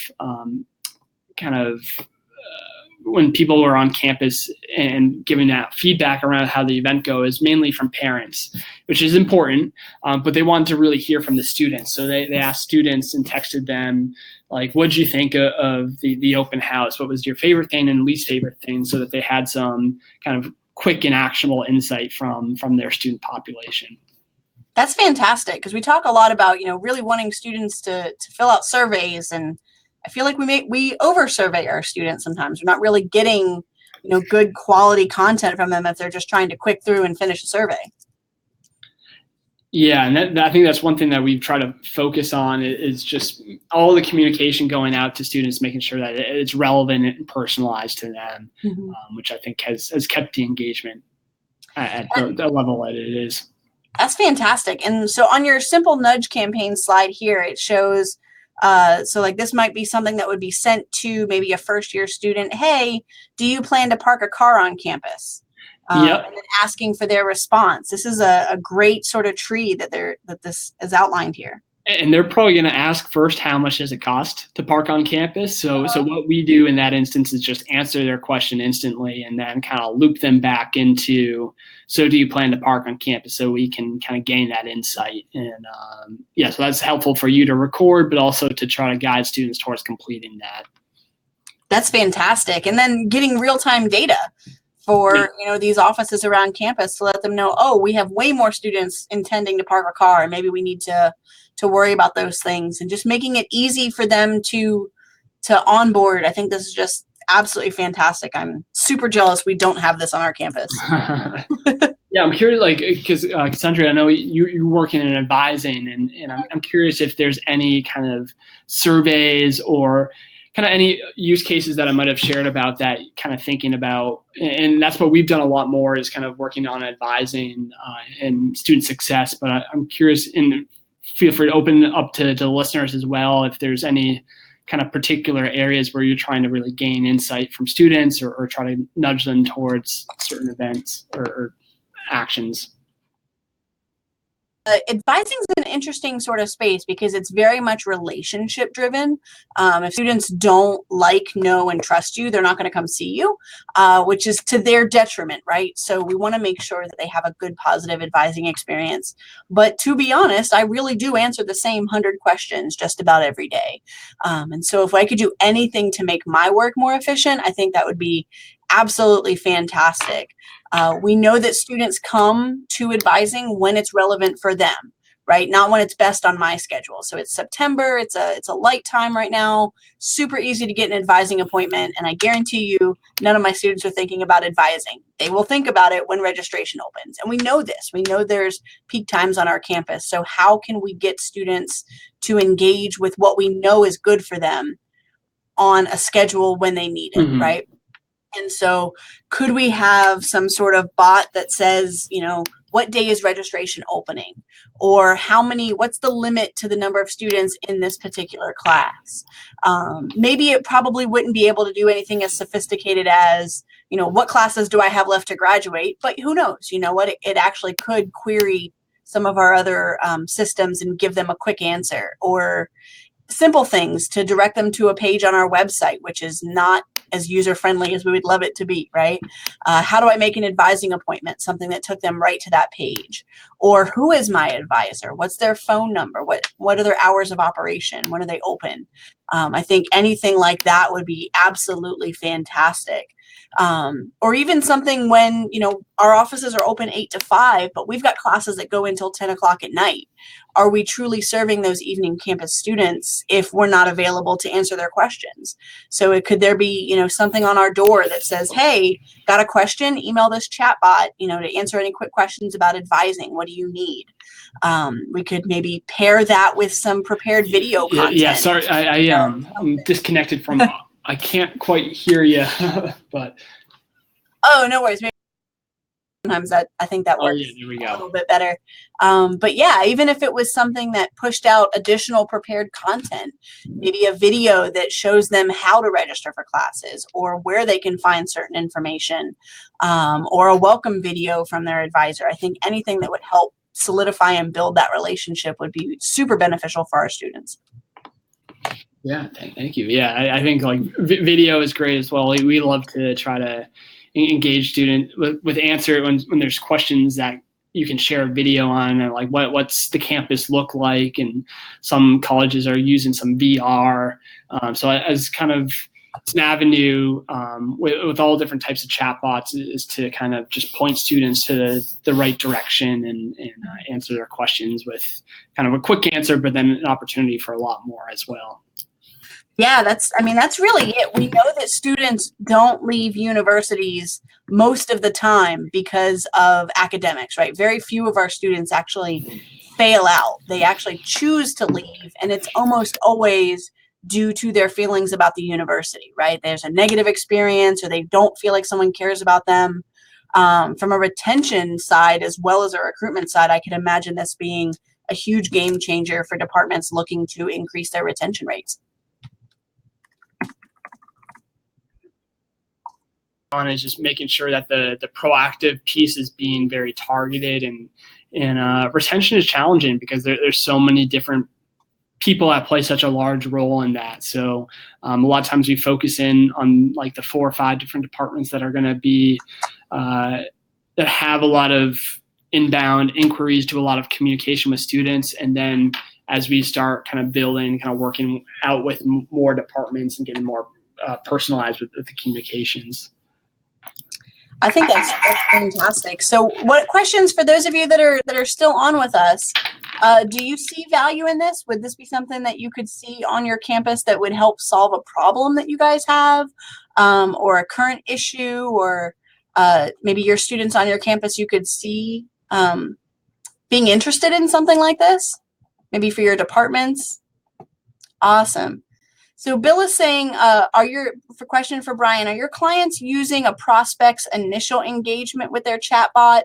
when people were on campus and giving that feedback around how the event goes, mainly from parents, which is important, but they wanted to really hear from the students. So they asked students and texted them, like, what did you think of the open house? What was your favorite thing and least favorite thing? So that they had some kind of quick and actionable insight from their student population. That's fantastic, because we talk a lot about, really wanting students to fill out surveys, and I feel like we over survey our students sometimes. We're not really getting, good quality content from them if they're just trying to click through and finish a survey. Yeah, and I think that's one thing that we've tried to focus on is just all the communication going out to students, making sure that it's relevant and personalized to them, which I think has kept the engagement at the level that it is. That's fantastic. And so on your simple nudge campaign slide here, it shows, so like this might be something that would be sent to maybe a first year student. Hey, do you plan to park a car on campus? Yep. And then asking for their response. This is a great sort of tree that this is outlined here. And they're probably going to ask first, how much does it cost to park on campus? So what we do in that instance is just answer their question instantly, and then kind of loop them back into, so do you plan to park on campus? So we can kind of gain that insight. And so that's helpful for you to record, but also to try to guide students towards completing that. That's fantastic. And then getting real-time data for these offices around campus to let them know, oh, we have way more students intending to park a car, and maybe we need to worry about those things, and just making it easy for them to onboard. I think this is just absolutely fantastic. I'm super jealous we don't have this on our campus. Yeah, I'm curious, like, because Cassandra, I know you're working in advising, and I'm curious if there's any kind of surveys or kind of any use cases that I might have shared about that, kind of thinking about, and that's what we've done a lot more, is kind of working on advising and student success. But I'm curious, and feel free to open up to the listeners as well, if there's any kind of particular areas where you're trying to really gain insight from students or try to nudge them towards certain events or actions? Advising is an interesting sort of space because it's very much relationship driven. If students don't like, know, and trust you, they're not going to come see you, which is to their detriment, right? So we want to make sure that they have a good, positive advising experience. But to be honest, I really do answer the same 100 questions just about every day. And so if I could do anything to make my work more efficient, I think that would be absolutely fantastic. We know that students come to advising when it's relevant for them, right? Not when it's best on my schedule. So it's September, it's a light time right now, super easy to get an advising appointment. And I guarantee you, none of my students are thinking about advising. They will think about it when registration opens. And we know this, we know there's peak times on our campus. So how can we get students to engage with what we know is good for them on a schedule when they need it, Mm-hmm. right? And so could we have some sort of bot that says, you know, what day is registration opening? Or what's the limit to the number of students in this particular class? Maybe it probably wouldn't be able to do anything as sophisticated as, you know, what classes do I have left to graduate? But who knows, you know what, it actually could query some of our other systems and give them a quick answer, or simple things to direct them to a page on our website, which is not as user-friendly as we would love it to be, right? How do I make an advising appointment? Something that took them right to that page. Or who is my advisor? What's their phone number? What are their hours of operation? When are they open? I think anything like that would be absolutely fantastic. Or even something when, you know, our offices are open 8 to 5, but we've got classes that go until 10 o'clock at night. Are we truly serving those evening campus students if we're not available to answer their questions? So could there be, you know, something on our door that says, hey, got a question? Email this chatbot, you know, to answer any quick questions about advising. What do you need? We could maybe pair that with some prepared video content. Yeah, sorry, I'm disconnected from, I can't quite hear you, but. Oh, no worries. Maybe sometimes I think that works there we go. a little bit better. But yeah, even if it was something that pushed out additional prepared content, maybe a video that shows them how to register for classes or where they can find certain information, or a welcome video from their advisor. I think anything that would help solidify and build that relationship would be super beneficial for our students. Yeah, thank you. Yeah, I think like video is great as well. We love to try to engage students with answer when there's questions that you can share a video on, and like what's the campus look like, and some colleges are using some VR. So as kind of it's an avenue with all different types of chatbots is to kind of just point students to the right direction and answer their questions with kind of a quick answer, but then an opportunity for a lot more as well. Yeah, that's really it. We know that students don't leave universities most of the time because of academics, right? Very few of our students actually fail out. They actually choose to leave, and it's almost always due to their feelings about the university, right? There's a negative experience, or they don't feel like someone cares about them. From a retention side as well as a recruitment side, I can imagine this being a huge game changer for departments looking to increase their retention rates. On is just making sure that the proactive piece is being very targeted, and retention is challenging because there's so many different people that play such a large role in that. So a lot of times we focus in on like the 4 or 5 different departments that are going to be that have a lot of inbound inquiries, to a lot of communication with students, and then as we start kind of building, kind of working out with more departments and getting more personalized with the communications. I think that's fantastic. So what questions for those of you that are still on with us, do you see value in this? Would this be something that you could see on your campus that would help solve a problem that you guys have, or a current issue, or maybe your students on your campus you could see being interested in something like this? Maybe for your departments? Awesome. So Bill is saying, question for Brian, are your clients using a prospect's initial engagement with their chatbot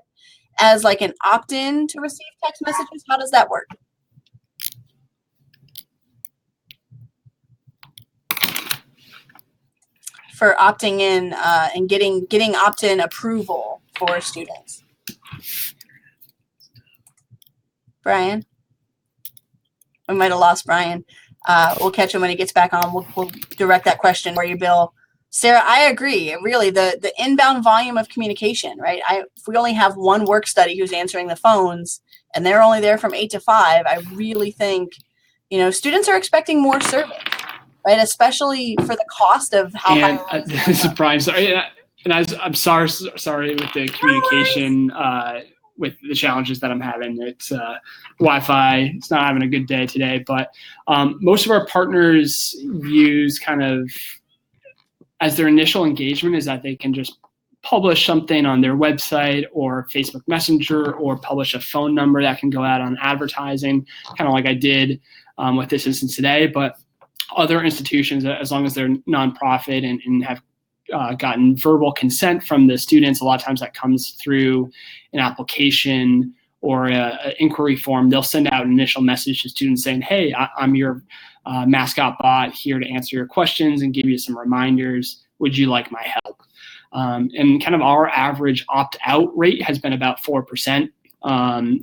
as like an opt-in to receive text messages? How does that work? for opting in and getting opt-in approval for students? Brian? We might have lost Brian. We'll catch him when he gets back on. We'll direct that question for you, Bill. Sarah, I agree. Really, the inbound volume of communication, right? If we only have one work study who's answering the phones and they're only there from 8 to 5, I really think, students are expecting more service, right? Especially for the cost of how high. This is Brian. Sorry, and I'm sorry with the communication. With the challenges that I'm having. It's Wi-Fi. It's not having a good day today, but most of our partners use kind of as their initial engagement is that they can just publish something on their website or Facebook Messenger or publish a phone number that can go out on advertising, kind of like I did with this instance today. But other institutions, as long as they're nonprofit and have gotten verbal consent from the students, a lot of times that comes through an application or an inquiry form. They'll send out an initial message to students saying, hey, I'm your Mascot bot here to answer your questions and give you some reminders. Would you like my help? And kind of our average opt-out rate has been about 4%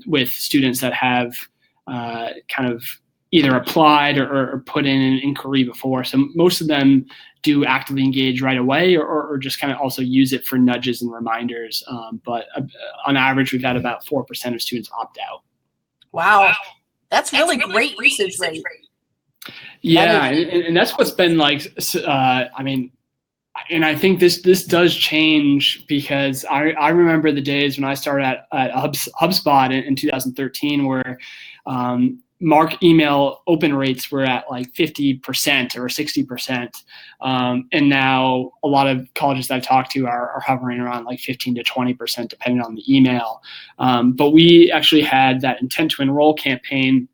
with students that have kind of either applied or put in an inquiry before. So most of them do actively engage right away or just kind of also use it for nudges and reminders. But on average, we've had about 4% of students opt out. Wow. That's really great usage rate. Yeah, and that's what's been like, and I think this does change because I remember the days when I started at HubSpot in 2013 where Mark email open rates were at like 50% or 60%. And now a lot of colleges that I talk to are hovering around like 15 to 20% depending on the email. But we actually had that intent to enroll campaign.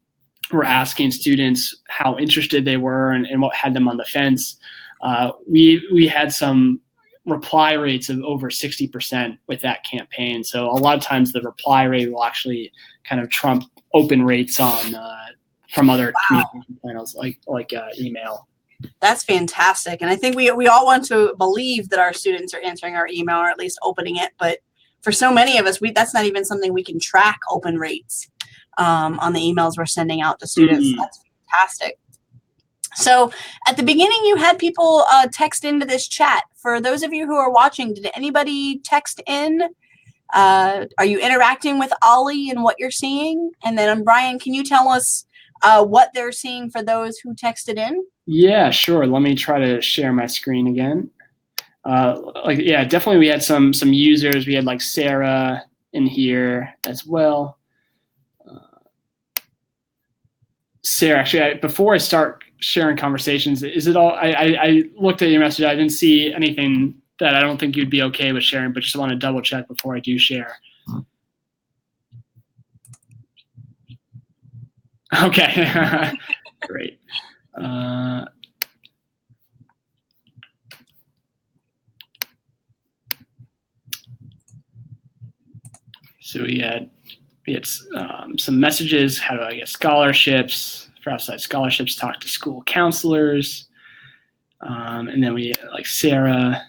We're asking students how interested they were and what had them on the fence. We had some reply rates of over 60% with that campaign. So a lot of times the reply rate will actually kind of trump open rates on from other communication channels like email. That's fantastic. And I think we all want to believe that our students are answering our email or at least opening it. But for so many of us, that's not even something we can track open rates on the emails we're sending out to students. Mm-hmm. That's fantastic. So at the beginning, you had people text into this chat. For those of you who are watching, did anybody text in? Are you interacting with Ollie and what you're seeing? And then Brian, can you tell us what they're seeing for those who texted in? Yeah, sure. Let me try to share my screen again. Definitely we had some users. We had like Sarah in here as well. Sarah, actually, before I start sharing conversations, is it all? I looked at your message. I didn't see anything that I don't think you'd be okay with sharing, but just want to double check before I do share. Okay, great. So we had some messages. How do I get scholarships? For outside scholarships, talk to school counselors. And then we like Sarah.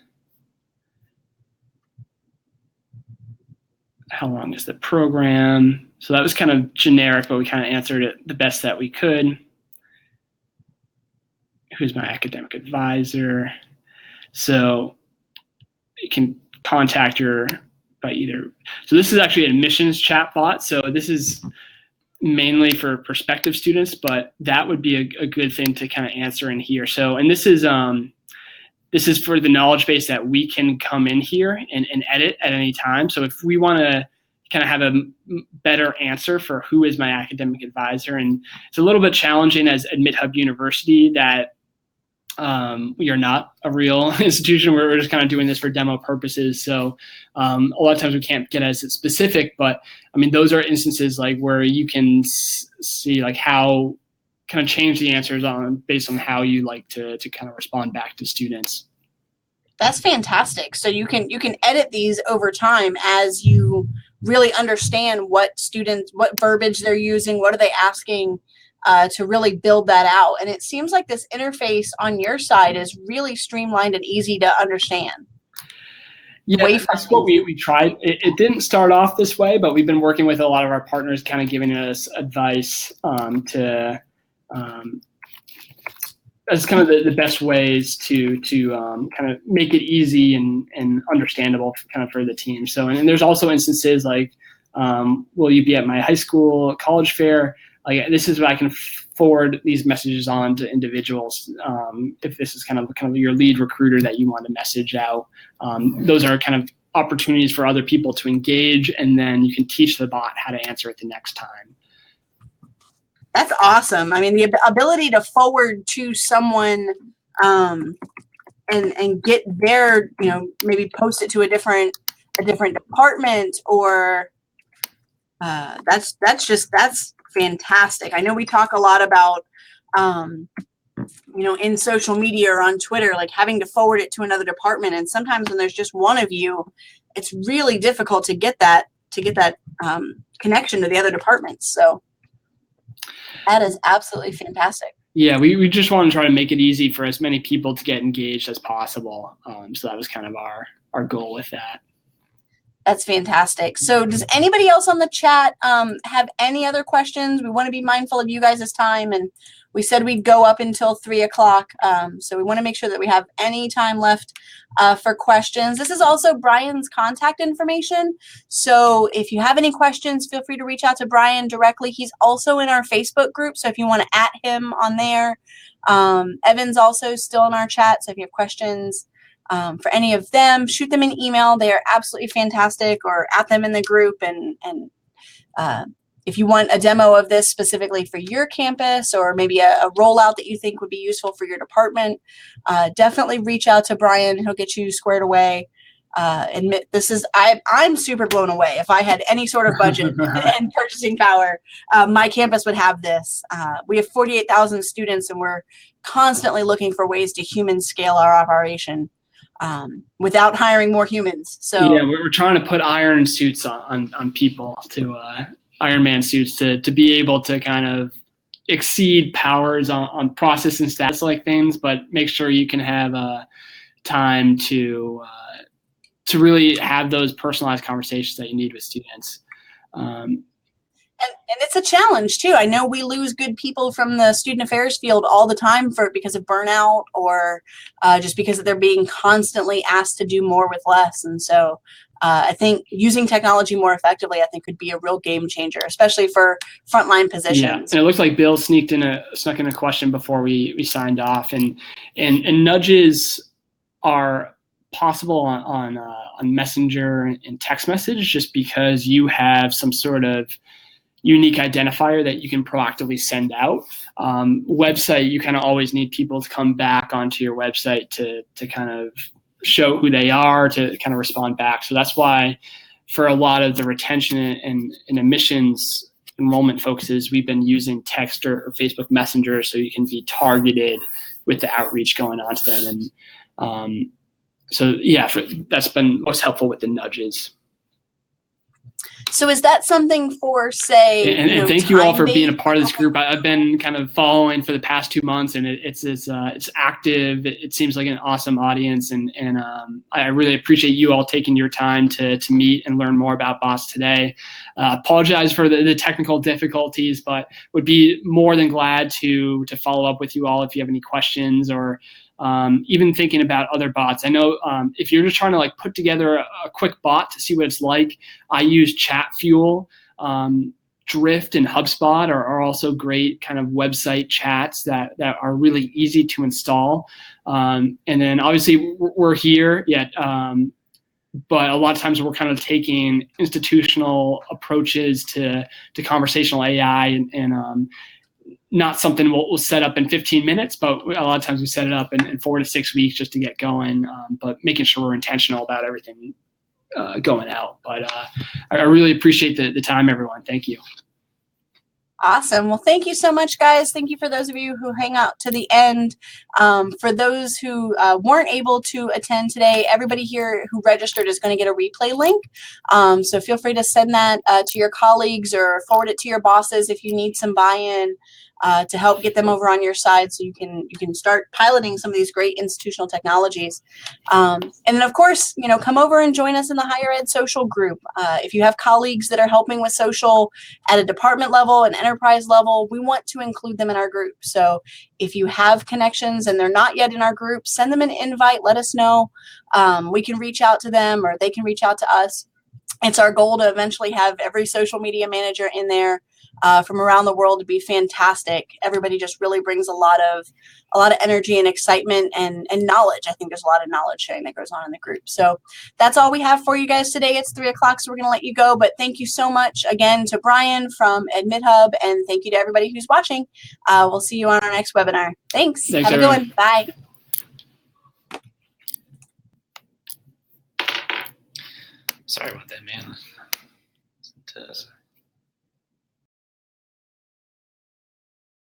How long is the program? So that was kind of generic, but we kind of answered it the best that we could. Who's my academic advisor? So you can contact her by either. So this is actually an admissions chatbot. So this is mainly for prospective students, but that would be a good thing to kind of answer in here. So, and this is for the knowledge base that we can come in here and edit at any time. So if we want to kind of have a better answer for who is my academic advisor, and it's a little bit challenging as AdmitHub University that we are not a real institution. We're just kind of doing this for demo purposes. So a lot of times we can't get as specific, but I mean, those are instances like where you can see like how kind of change the answers based on how you like to kind of respond back to students. That's fantastic. So you can edit these over time as you really understand what verbiage they're using, what are they asking. to really build that out. And it seems like this interface on your side is really streamlined and easy to understand. Yeah, that's what we tried. It didn't start off this way, but we've been working with a lot of our partners, kind of giving us advice as kind of the best ways to kind of make it easy and understandable kind of for the team. So, and there's also instances like, will you be at my high school, college fair? Like, this is what I can forward these messages on to individuals. If this is kind of your lead recruiter that you want to message out, those are kind of opportunities for other people to engage, and then you can teach the bot how to answer it the next time. That's awesome. I mean, the ability to forward to someone and get their, maybe post it to a different department, or that's fantastic. I know we talk a lot about, in social media or on Twitter, like having to forward it to another department. And sometimes when there's just one of you, it's really difficult to get that connection to the other departments. So that is absolutely fantastic. Yeah, we just want to try to make it easy for as many people to get engaged as possible. So that was kind of our goal with that. That's fantastic. So does anybody else on the chat have any other questions? We want to be mindful of you guys' time, and we said we'd go up until 3 o'clock. So we want to make sure that we have any time left for questions. This is also Brian's contact information. So if you have any questions, feel free to reach out to Brian directly. He's also in our Facebook group, so if you want to @ him on there. Evan's also still in our chat, so if you have questions for any of them, shoot them an email. They are absolutely fantastic, or @ them in the group. And if you want a demo of this specifically for your campus, or maybe a rollout that you think would be useful for your department, definitely reach out to Brian. He'll get you squared away. I'm super blown away. If I had any sort of budget and purchasing power, my campus would have this. We have 48,000 students, and we're constantly looking for ways to human scale our operation without hiring more humans. So yeah, we're trying to put iron suits on people, to Iron Man suits, to be able to kind of exceed powers on process and stats like things, but make sure you can have time to really have those personalized conversations that you need with students. And it's a challenge too. I know we lose good people from the student affairs field all the time because of burnout, or just because they're being constantly asked to do more with less. And so I think using technology more effectively, I think, could be a real game changer, especially for frontline positions. Yeah, and it looks like Bill snuck in a question before we signed off, and nudges are possible on Messenger and text message, just because you have some sort of unique identifier that you can proactively send out. Website, you kind of always need people to come back onto your website to kind of show who they are, to kind of respond back. So that's why for a lot of the retention and admissions enrollment focuses, we've been using text or Facebook Messenger, so you can be targeted with the outreach going on to them. And so yeah, that's been most helpful with the nudges. So is that something for, say, and thank you all for being a part of this group. I've been kind of following for the past 2 months, and it's active. It seems like an awesome audience, and I really appreciate you all taking your time to meet and learn more about Bots today. Apologize for the technical difficulties, but would be more than glad to follow up with you all if you have any questions, or even thinking about other bots. I know if you're just trying to put together a quick bot to see what it's like, I use ChatFuel. Drift and HubSpot are also great kind of website chats that are really easy to install. And then obviously we're here yet, but a lot of times we're kind of taking institutional approaches to conversational AI, and not something we'll set up in 15 minutes, but a lot of times we set it up in 4 to 6 weeks just to get going, but making sure we're intentional about everything going out. But I really appreciate the time, everyone. Thank you. Awesome. Well, thank you so much, guys. Thank you for those of you who hang out to the end. For those who weren't able to attend today, everybody here who registered is going to get a replay link. So feel free to send that to your colleagues or forward it to your bosses if you need some buy-in. to help get them over on your side so you can start piloting some of these great institutional technologies. And then, of course, come over and join us in the higher ed social group. If you have colleagues that are helping with social at a department level, an enterprise level, we want to include them in our group. So if you have connections and they're not yet in our group, send them an invite, let us know. We can reach out to them or they can reach out to us. It's our goal to eventually have every social media manager in there from around the world to be fantastic. Everybody just really brings a lot of energy and excitement and knowledge. I think there's a lot of knowledge sharing that goes on in the group. So that's all we have for you guys today. It's 3:00, so we're going to let you go. But thank you so much again to Brian from AdmitHub, and thank you to everybody who's watching. We'll see you on our next webinar. Thanks. Have a good one. Bye. Sorry about that, man.